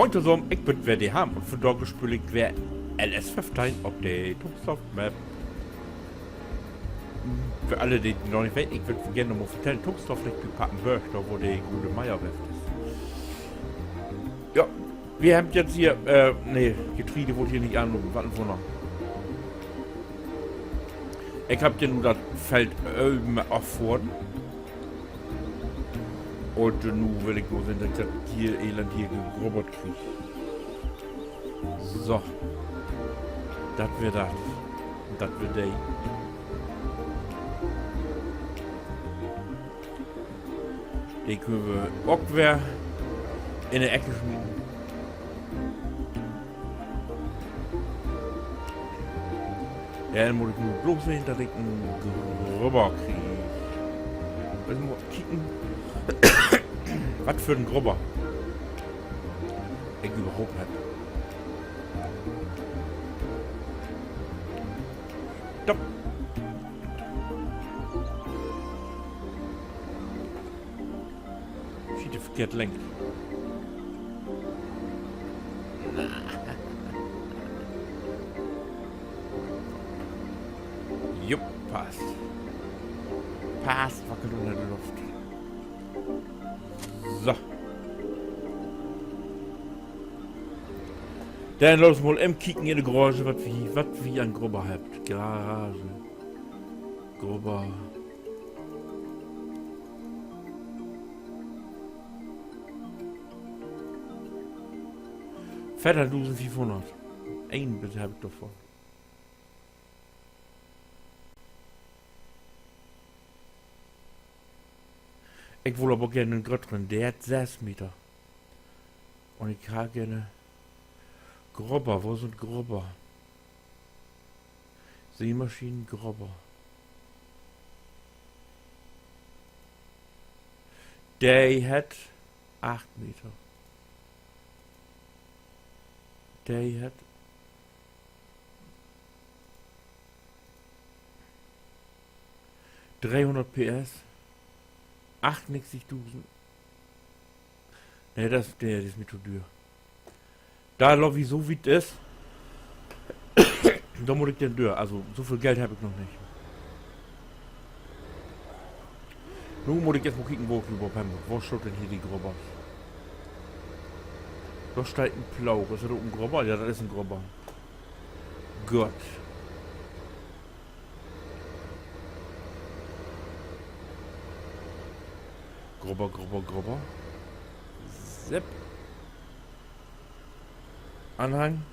Moin zusammen, ich bin wer die haben und für dort gespielt wer LS15 Update Soft Map. Für alle, die noch nicht wissen, ich würde gerne mal vertellen, Tuxdorf liegt in Papenburg, da wo die gute Meierwerft ist. Ja, wir haben jetzt hier, nee, Getriebe wurde hier nicht anrufen, warten wir noch. Ich hab dir nur das Feld aufgefahren. Und nun will ich nur sehen, dass ich das hier Elend hier gerobert kriege. So. Das wird das. Und das wird der. Den können wir Bockwehr in der Ecke schmieden. Ja, dann muss ich nur bloß sehen, dass ich einen Grubber kriege. Müssen wir kicken. Was für ein Grubber? Ich überhaupt nicht. Stopp! Schiete verkehrt lenkt. Jupp, passt. Passt, wackelt unter der Luft. So. Dann los mal im Kicken in die Garage, was wie ein Grubber habt. Garage. Grubber. Fetter 1500. Ein bitte hab ich davon. Ich will aber gerne einen Gott drin, der hat 6 Meter. Und ich habe gerne Grubber, wo sind Grubber? Seemaschinen, Grubber. Der hat 8 Meter. Der hat 300 PS. 98.000. Ne, das ist mir zu teuer. Da Lobby so wie es ist, da muss ich den durch. Also so viel Geld habe ich noch nicht. Nun muss ich jetzt mal gucken, wo ich überhaupt habe. Wo steht denn hier die Grubber? Da steht ein Plau. Ist das ein Grubber? Ja, das ist ein Grubber. Gott. Grubber. Sepp. Anhang.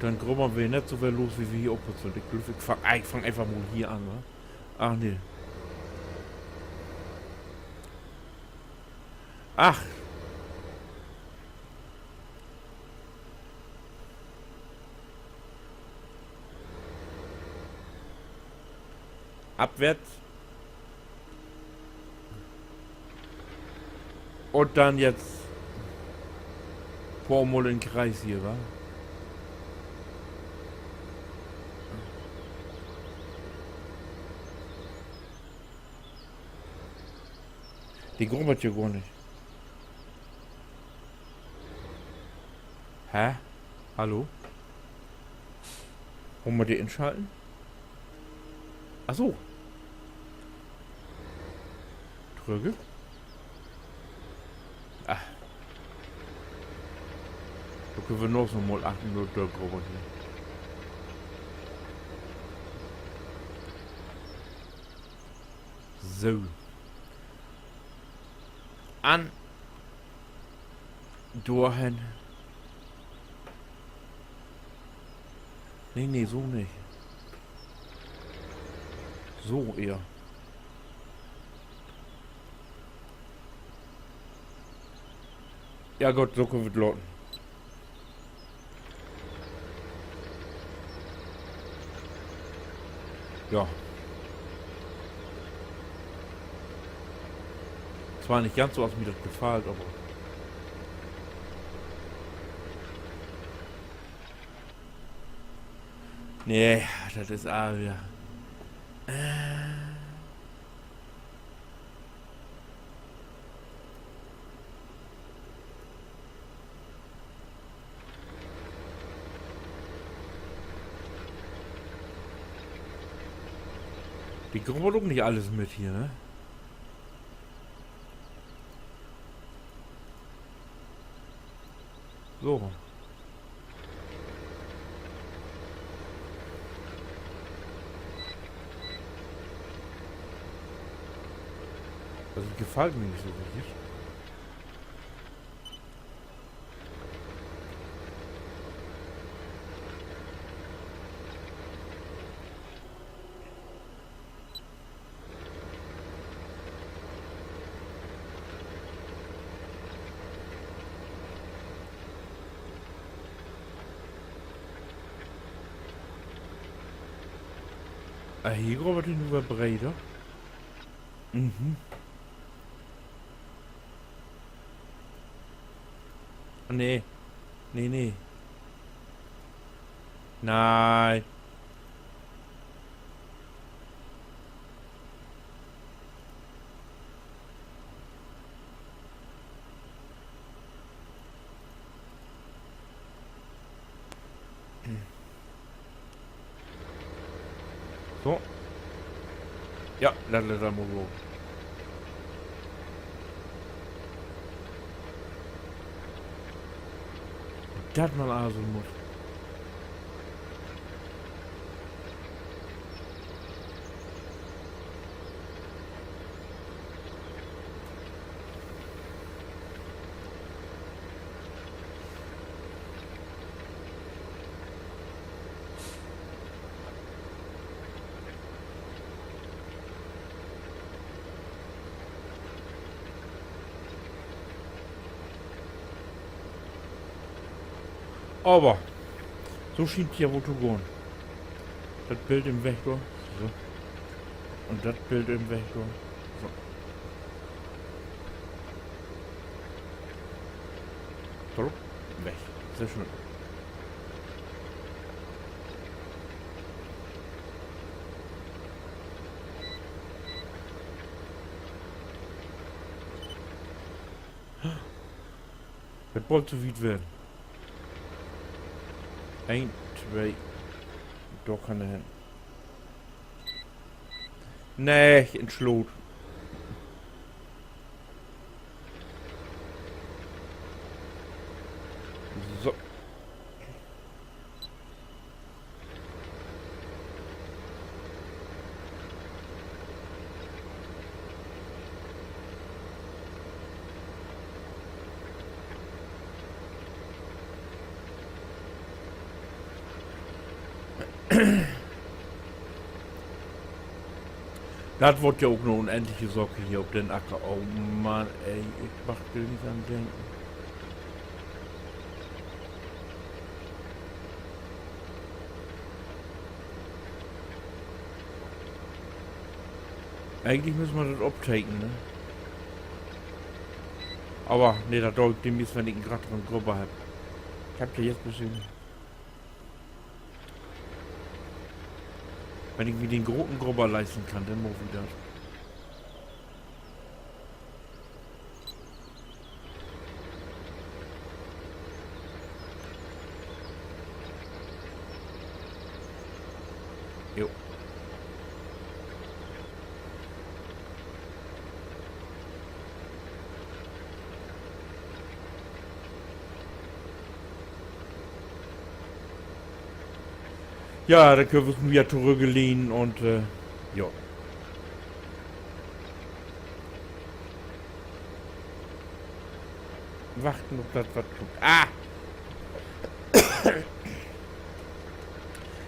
Dann grubbern wir nicht so viel los, wie wir hier aufputzen. Ich fang einfach mal hier an, wa? Ach nee. Ach. Abwärts. Und dann jetzt Formel in Kreis hier, wa? Die grubbert hier gar nicht. Hä? Hallo? Wollen wir die entschalten? Ach so. Drücke. Ach. Da können wir noch so mal 800 der Gruppe hier. So. An. Durchhin. Nee, so nicht. So eher. Ja Gott, so können wir loten. Ja. Zwar nicht ganz so, als mir das gefällt, aber Nee, das ist auch wieder. Die kriegen wir doch nicht alles mit hier, ne? So. Das gefällt mir nicht so richtig. Ah, hier går det nu bredder. Mhm. Nee. Nee, nee. Nein. So. Ja, dann lässt er mal so. Das mal also muss. Aber so schiebt hier wo zu gehen. Das Bild im Vektor. So. Und das Bild im Vektor. So. So. Weg. Sehr schön. Das wollte zu weit werden. 1, 2. Da kann er hin. Nee, in Schlot. So. Das wird ja auch eine unendliche Socke hier auf den Acker. Oh Mann, ey, ich mach dir nicht an denken. Eigentlich müssen wir das abtaken, ne? Aber, ne, da dauert demnächst, wenn ich einen Grad von Gruppe habe. Ich hab ja jetzt ein bisschen. Wenn ich mir den großen Grubber leisten kann, dann mal wieder. Jo. Ja, da können wir uns wieder zurücklehnen und ja. Warten, ob das was tut. Ah!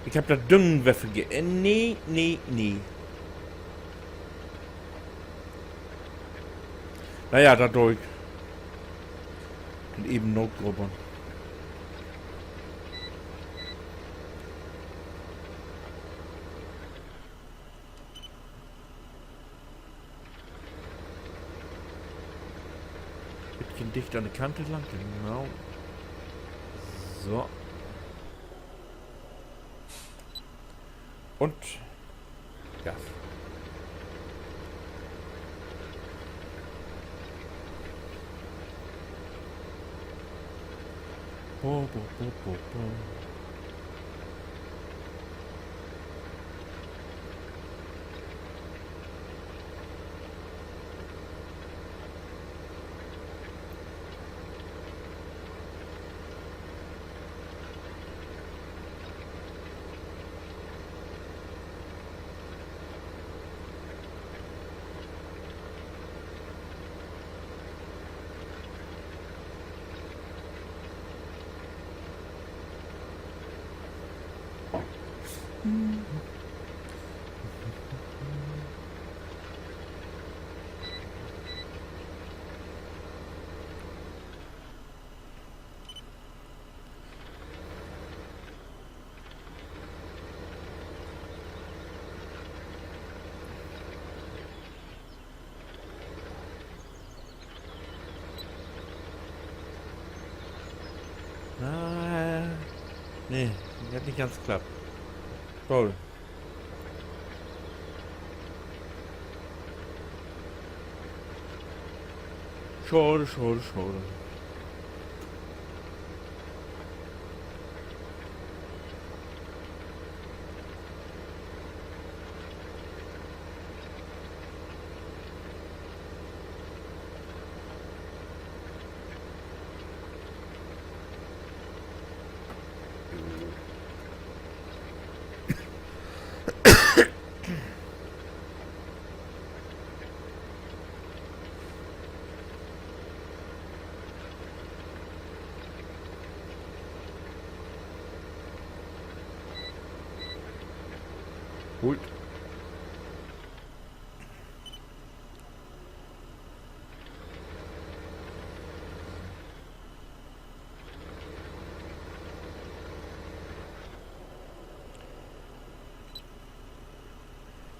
Ich hab da Düngenwaffe nee, nee, nee. Naja, dadurch. Und eben Notgruppern. Bisschen dicht an der Kante lang, genau. So. Und Gas. Bo, bo, bo, bo, bo. Nee, hat nicht ganz geklappt. Toll. Schade, schade, schade. Gut.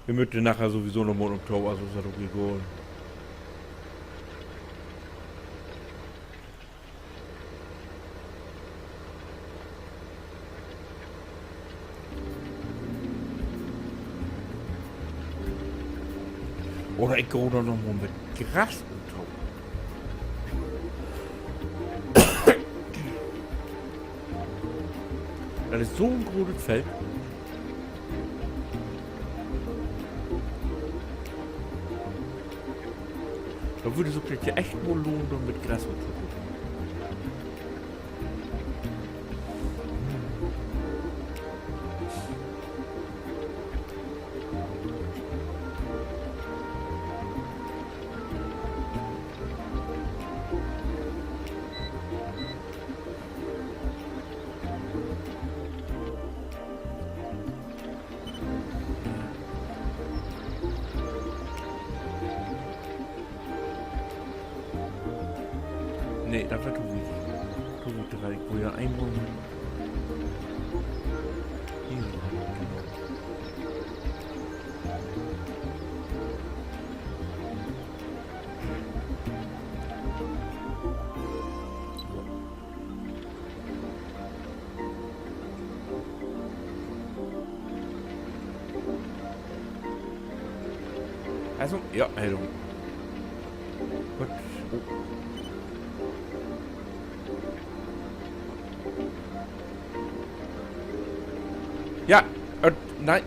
Wir möchten nachher sowieso noch mal im Oktober, also ist das okay geholt. Oder ich gehe da noch mal mit Gras und Tau. Das ist so ein großes Feld. Da würde so ja echt wohl lohnen mit Gras und Tau. Nee, da wird Tobi 3, wo ja einmal hier genau. Also, ja, also. Gut. Oh. Ja, nein.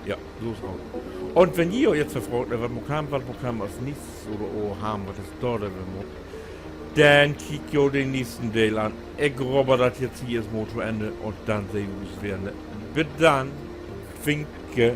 Ja, so ist auch. Und wenn ihr jetzt verfragt, was wir als nichts oder haben, was ist da denn? Dann kickt ihr den nächsten Teil an. Ich robber das jetzt hier ist Motorende und dann sehen wir es wieder. Bis dann. Finke.